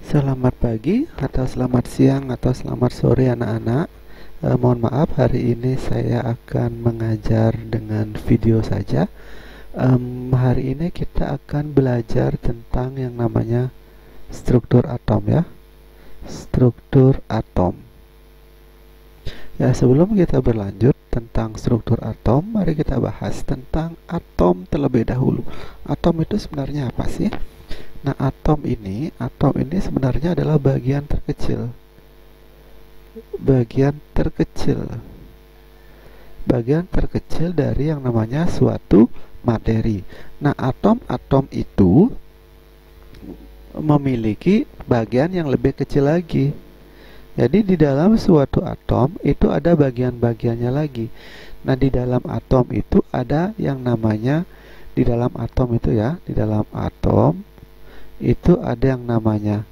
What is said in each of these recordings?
Selamat pagi atau selamat siang atau selamat sore anak-anak. Mohon maaf, hari ini saya akan mengajar dengan video saja. Hari ini kita akan belajar tentang yang namanya struktur atom ya. Struktur atom. Ya, sebelum kita berlanjut tentang struktur atom, mari kita bahas tentang atom terlebih dahulu. Atom itu sebenarnya apa sih? Nah, atom ini sebenarnya adalah bagian terkecil dari yang namanya suatu materi. Nah, atom-atom itu memiliki bagian yang lebih kecil lagi. Jadi di dalam suatu atom itu ada bagian-bagiannya lagi. Nah, di dalam atom itu ada yang namanya di dalam atom itu ada yang namanya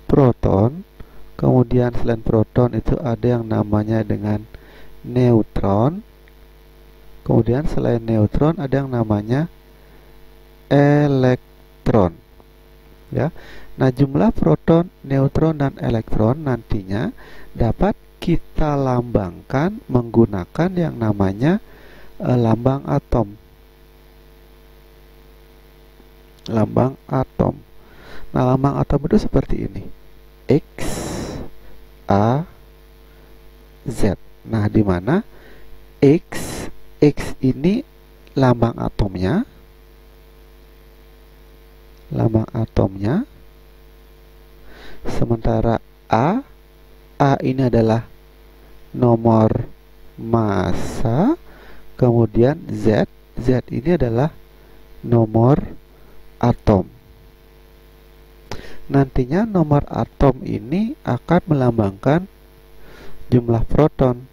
proton. Kemudian selain proton itu ada yang namanya dengan neutron. Kemudian selain neutron ada yang namanya elektron ya. Nah, jumlah proton, neutron, dan elektron nantinya dapat kita lambangkan menggunakan yang namanya lambang atom. Lambang atom. Nah, lambang atom itu seperti ini. X, A, Z. Nah, di mana X ini lambang atomnya. Sementara A ini adalah nomor massa. Kemudian Z ini adalah nomor atom. Nantinya nomor atom ini akan melambangkan jumlah proton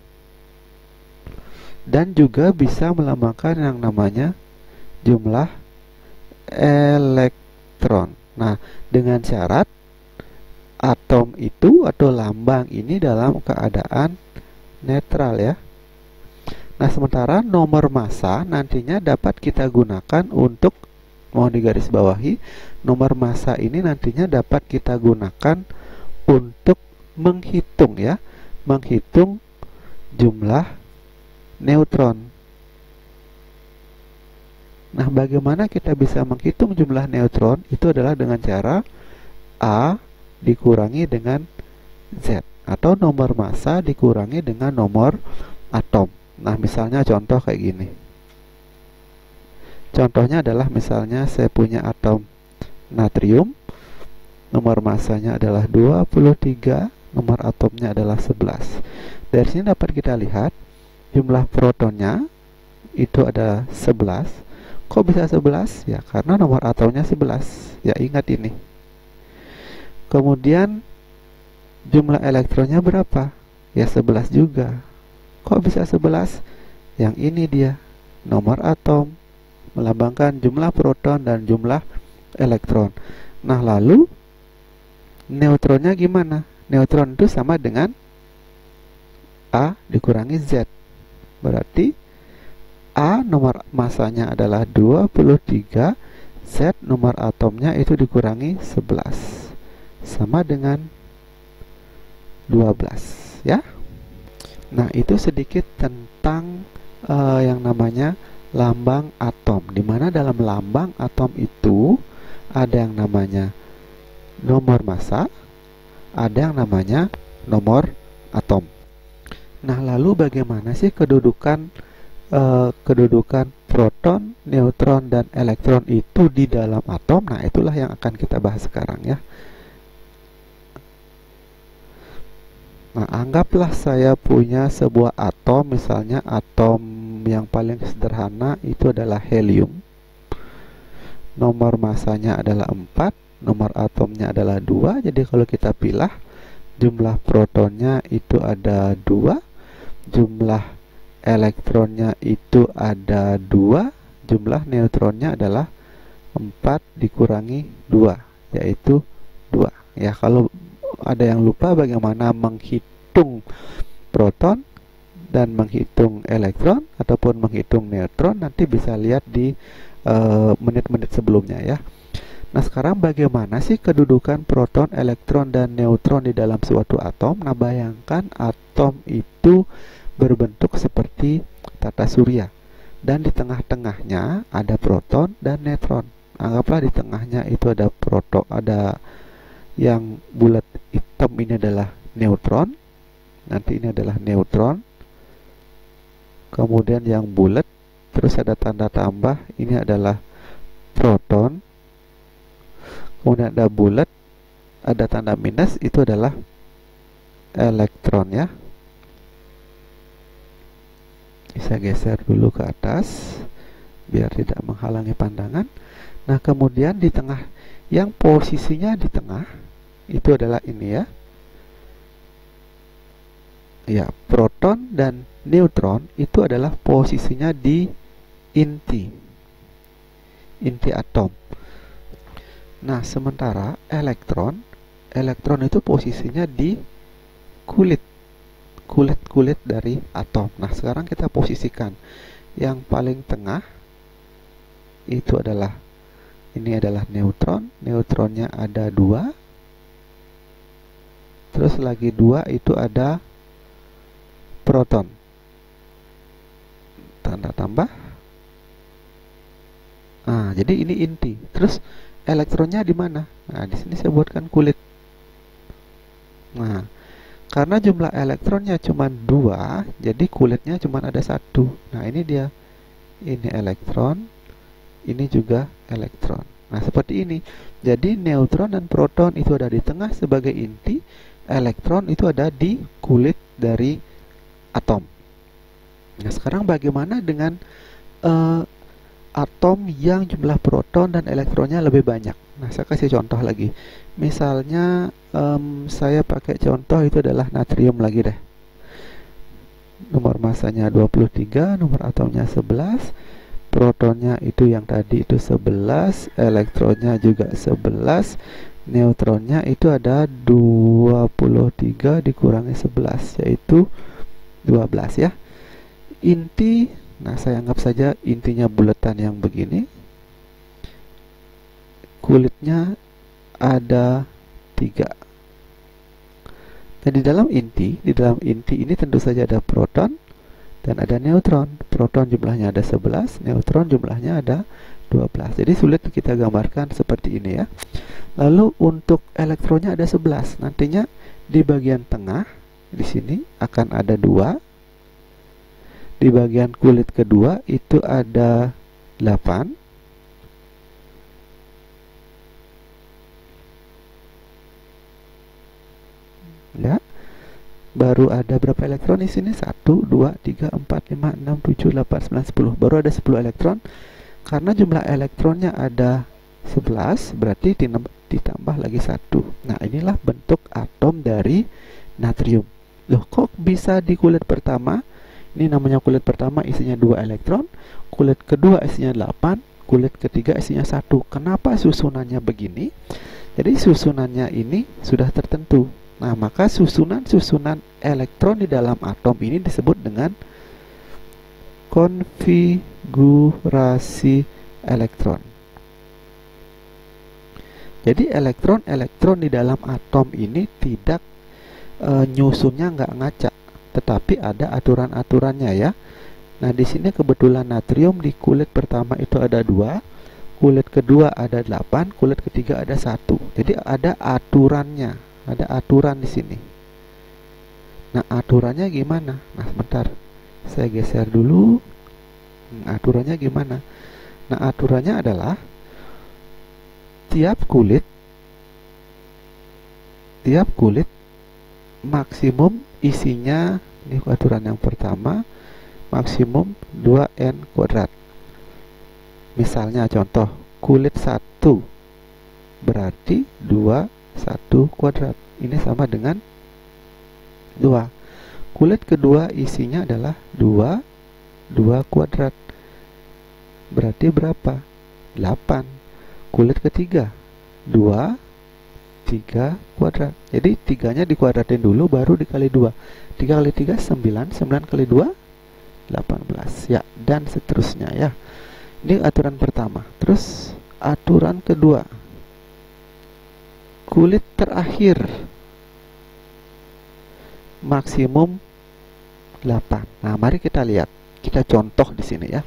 dan juga bisa melambangkan yang namanya jumlah elektron. Nah, dengan syarat atom itu atau lambang ini dalam keadaan netral ya. Nah, sementara nomor massa nantinya dapat kita gunakan untuk, mau digarisbawahi, nomor massa ini nantinya dapat kita gunakan untuk menghitung ya, menghitung jumlah neutron. Nah, bagaimana kita bisa menghitung jumlah neutron? Itu adalah dengan cara A dikurangi dengan Z, atau nomor massa dikurangi dengan nomor atom. Nah, misalnya contoh kayak gini. Contohnya adalah misalnya saya punya atom natrium, nomor massanya adalah 23, nomor atomnya adalah 11. Dari sini dapat kita lihat jumlah protonnya itu ada 11. Kok bisa 11? Ya, karena nomor atomnya 11. Ya, ingat ini. Kemudian jumlah elektronnya berapa? Ya, 11 juga. Kok bisa 11? Yang ini dia, nomor atom, melambangkan jumlah proton dan jumlah elektron. Nah, lalu neutronnya gimana? Neutron itu sama dengan A dikurangi Z. Berarti A nomor massanya adalah 23, Z nomor atomnya itu dikurangi 11. Sama dengan 12 ya. Nah, itu sedikit tentang yang namanya lambang atom, dimana dalam lambang atom itu ada yang namanya nomor massa, ada yang namanya nomor atom. Nah, lalu bagaimana sih kedudukan proton, neutron, dan elektron itu di dalam atom? Nah, itulah yang akan kita bahas sekarang ya. Nah, anggaplah saya punya sebuah atom, misalnya atom yang paling sederhana itu adalah helium. Nomor massanya adalah 4, nomor atomnya adalah 2. Jadi kalau kita pilih, jumlah protonnya itu ada 2, jumlah elektronnya itu ada 2, jumlah neutronnya adalah 4 dikurangi 2, yaitu 2. Ya, kalau ada yang lupa bagaimana menghitung proton dan menghitung elektron ataupun menghitung neutron, nanti bisa lihat di menit-menit sebelumnya ya. Nah, sekarang bagaimana sih kedudukan proton, elektron, dan neutron di dalam suatu atom? Nah, bayangkan atom itu berbentuk seperti tata surya. Dan di tengah-tengahnya ada proton dan neutron. Anggaplah di tengahnya itu ada proton, ada yang bulat hitam, ini adalah neutron. Nanti ini adalah neutron. Kemudian yang bulat, terus ada tanda tambah, ini adalah proton. Kemudian ada bulat, ada tanda minus, itu adalah elektron ya. Bisa geser dulu ke atas biar tidak menghalangi pandangan. Nah, kemudian di tengah, yang posisinya di tengah itu adalah ini ya. Ya, proton dan neutron itu adalah posisinya di inti atom. Nah, sementara elektron itu posisinya di kulit dari atom. Nah, sekarang kita posisikan yang paling tengah itu adalah, ini adalah neutron. Neutronnya ada 2. Terus lagi 2 itu ada proton. Tanda tambah. Nah, jadi ini inti. Terus elektronnya di mana? Nah, di sini saya buatkan kulit. Nah, karena jumlah elektronnya cuma 2, jadi kulitnya cuma ada 1. Nah, ini dia. Ini elektron, ini juga elektron. Nah, seperti ini. Jadi neutron dan proton itu ada di tengah sebagai inti, elektron itu ada di kulit dari atom. Nah, sekarang bagaimana dengan atom yang jumlah proton dan elektronnya lebih banyak? Nah, saya kasih contoh lagi. Misalnya saya pakai contoh itu adalah natrium lagi deh. Nomor masanya 23, nomor atomnya 11, protonnya itu yang tadi itu 11, elektronnya juga 11, neutronnya itu ada 23 dikurangi 11, yaitu 12 ya. Inti, nah saya anggap saja intinya bulatan yang begini. Kulitnya ada 3. Dan di dalam inti ini tentu saja ada proton dan ada neutron. Proton jumlahnya ada 11, neutron jumlahnya ada 12. Jadi sulit kita gambarkan seperti ini ya. Lalu untuk elektronnya ada 11. Nantinya di bagian tengah di sini akan ada 2. Di bagian kulit kedua itu ada 8. Ya. Baru ada berapa elektron di sini? 1, 2, 3, 4, 5, 6, 7, 8, 9, 10. Baru ada 10 elektron. Karena jumlah elektronnya ada 11, berarti ditambah lagi 1. Nah, inilah bentuk atom dari natrium. Loh, kok bisa di kulit pertama? Ini namanya kulit pertama isinya 2 elektron, kulit kedua isinya 8, kulit ketiga isinya 1. Kenapa susunannya begini? Jadi susunannya ini sudah tertentu. Nah, maka susunan elektron di dalam atom ini disebut dengan konfigurasi elektron. Jadi elektron di dalam atom ini tidak nyusunnya nggak ngacak, tetapi ada aturan-aturannya ya. Nah, di sini kebetulan natrium di kulit pertama itu ada 2, kulit kedua ada 8, kulit ketiga ada 1. Jadi ada aturannya, ada aturan di sini. Nah, aturannya gimana? Nah, sebentar. Saya geser dulu. Aturannya gimana? Nah, aturannya adalah tiap kulit maksimum isinya, ini aturan yang pertama, maksimum 2n kuadrat. Misalnya contoh, kulit 1 berarti 1 kuadrat. Ini sama dengan 2. Kulit kedua isinya adalah 2 kuadrat. Berarti berapa? 8. Kulit ketiga 2 3 kuadrat. Jadi 3-nya dikuadratin dulu baru dikali 2. 3 kali 3 9, 9 kali 2 18 ya, dan seterusnya ya. Ini aturan pertama. Terus aturan kedua. kulit terakhir maksimum 8. Nah, mari kita lihat. Kita contoh di sini ya.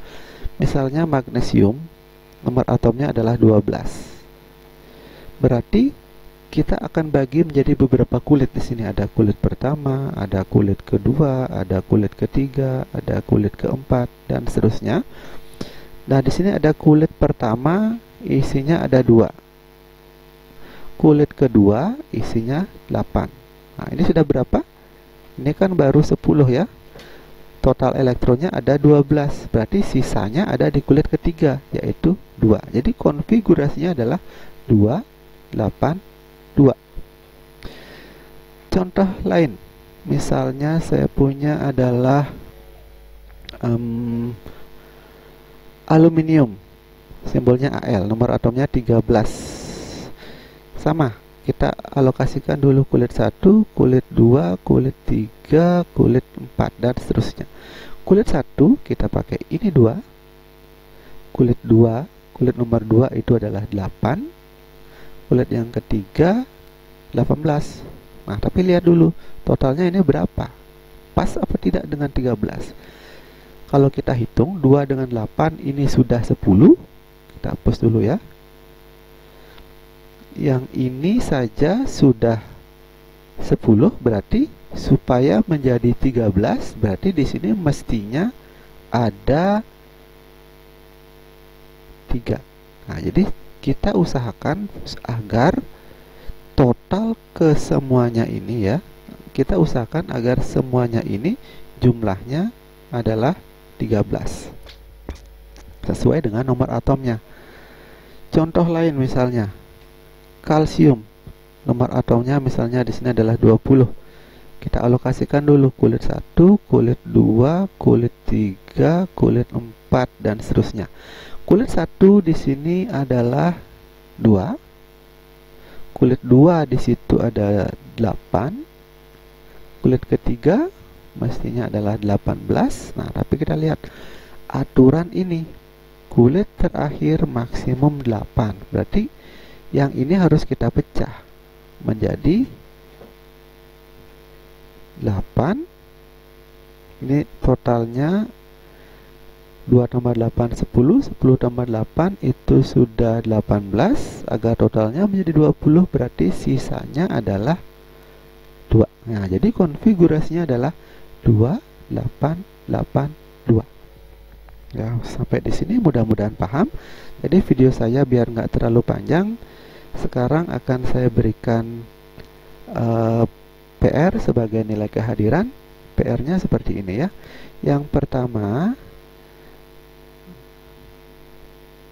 Misalnya magnesium, nomor atomnya adalah 12. Berarti kita akan bagi menjadi beberapa kulit di sini. Ada kulit pertama, ada kulit kedua, ada kulit ketiga, ada kulit keempat, dan seterusnya. Nah, di sini ada kulit pertama, isinya ada 2. Kulit kedua, isinya 8. Nah, ini sudah berapa? Ini kan baru 10 ya. Total elektronnya ada 12. Berarti sisanya ada di kulit ketiga, yaitu 2. Jadi konfigurasinya adalah 2, 8, 2. Contoh lain, misalnya saya punya adalah aluminium, simbolnya Al, nomor atomnya 13. Sama, kita alokasikan dulu kulit 1, kulit 2, kulit 3, kulit 4, dan seterusnya. Kulit 1 kita pakai ini 2. Kulit 2, kulit nomor 2 itu adalah 8. Kulit yang ketiga 18. Nah, tapi lihat dulu totalnya ini berapa? Pas apa tidak dengan 13? Kalau kita hitung 2 dengan 8 ini sudah 10. Kita hapus dulu ya. Yang ini saja sudah 10, berarti supaya menjadi 13 berarti di sini mestinya ada 3. Nah, jadi kita usahakan agar total kesemuanya ini ya, kita usahakan agar semuanya ini jumlahnya adalah 13 sesuai dengan nomor atomnya. Contoh lain misalnya kalsium, nomor atomnya misalnya di sini adalah 20. Kita alokasikan dulu kulit 1, kulit 2, kulit 3, kulit 4, dan seterusnya. Kulit 1 di sini adalah 2. Kulit 2 di situ ada 8. Kulit ketiga mestinya adalah 18. Nah, tapi kita lihat aturan ini. Kulit terakhir maksimum 8. Berarti yang ini harus kita pecah menjadi 8. Ini totalnya 2 tambah 8 10, 10 tambah 8 itu sudah 18. Agar totalnya menjadi 20, berarti sisanya adalah 2. Nah, jadi konfigurasinya adalah 2, 8, 8, 2. Ya, sampai di sini mudah-mudahan paham. Jadi video saya biar nggak terlalu panjang, sekarang akan saya berikan PR sebagai nilai kehadiran. PR-nya seperti ini ya. Yang pertama,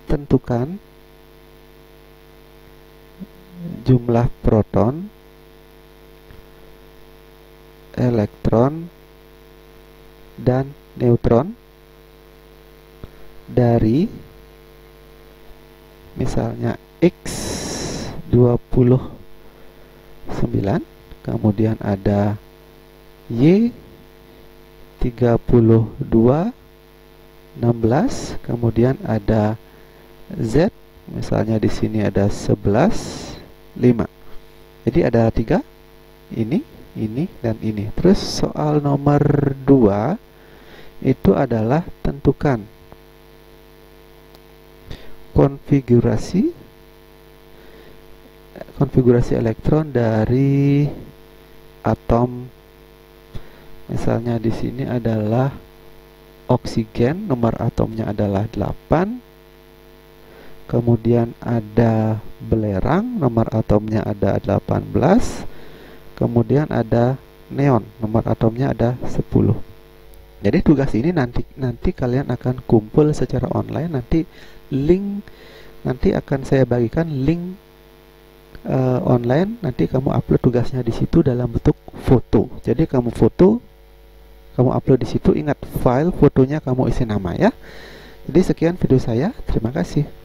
tentukan jumlah proton, elektron, dan neutron dari misalnya X 29, kemudian ada Y 32, 16, kemudian ada Z, misalnya di sini ada 11, 5. Jadi ada 3, ini, dan ini. Terus soal nomor 2 itu adalah tentukan konfigurasi elektron dari atom. Misalnya di sini adalah oksigen, nomor atomnya adalah 8. Kemudian ada belerang, nomor atomnya ada 18. Kemudian ada neon, nomor atomnya ada 10. Jadi tugas ini nanti kalian akan kumpul secara online. Nanti akan saya bagikan link online. Nanti kamu upload tugasnya di situ dalam bentuk foto. Jadi kamu upload di situ. Ingat, file fotonya kamu isi nama ya. Jadi sekian video saya. Terima kasih.